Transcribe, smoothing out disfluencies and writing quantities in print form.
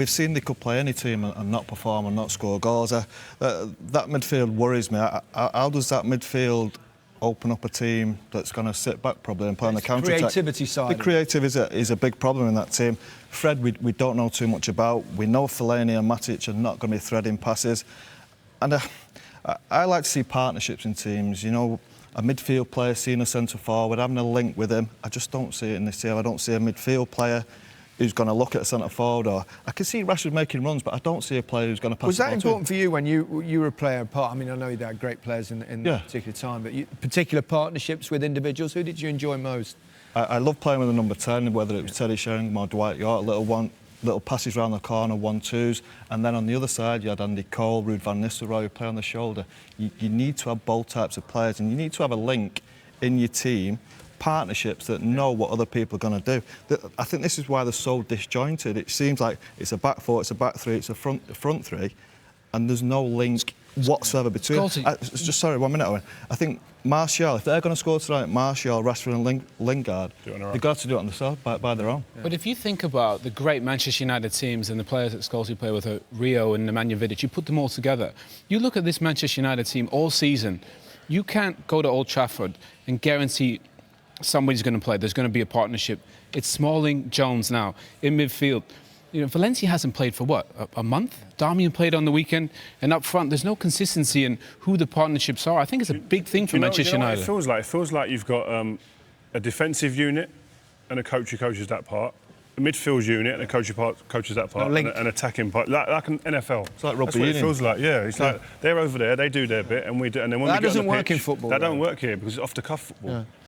We've seen they could play any team and not perform and not score goals. That midfield worries me. How does that midfield open up a team that's going to sit back probably and play on the counter-attack? Creativity side. The creativity is a big problem in that team. Fred, we don't know too much about. We know Fellaini and Matic are not going to be threading passes. And I like to see partnerships in teams. You know, a midfield player seeing a centre-forward, having a link with him. I just don't see it in this team. I don't see a midfield player who's going to look at a centre-forward. Or I can see Rashford making runs, but I don't see a player who's going to pass Was the that ball to him. important for you when you were a player part? I mean, I know there are great players in that particular time, but particular partnerships with individuals, who did you enjoy most? I love playing with the number 10, whether it was Teddy Sheringham or Dwight York, little passes round the corner, 1-2s, and then on the other side you had Andy Cole, Ruud van Nistelrooy, who play on the shoulder. You need to have both types of players, and you need to have a link in your team, partnerships that know what other people are going to do. I think this is why they're so disjointed. It seems like it's a back four, it's a back three, it's a front three, and there's no link whatsoever between. Sorry, 1 minute, Owen. I think Martial, if they're going to score tonight, Martial, Rashford and Lingard, they've got to do it on the side by their own. Yeah. But if you think about the great Manchester United teams and the players that Scholes play with, Rio and Man Utd, you put them all together. You look at this Manchester United team all season, you can't go to Old Trafford and guarantee somebody's going to play. There's going to be a partnership. It's Smalling, Jones now. In midfield, you know, Valencia hasn't played for what, a month? Darmian played on the weekend, and up front, there's no consistency in who the partnerships are. I think it's a big thing for Manchester United. It feels like you've got a defensive unit and a coach who coaches that part, a midfield unit and a coach who coaches that part, and an attacking part, like an NFL. It's like rugby. That's what it feels like. Yeah, it's like they're over there, they do their bit, and we do. And then when that we get doesn't on the work pitch, in football. That don't work here because it's off the cuff football. Yeah.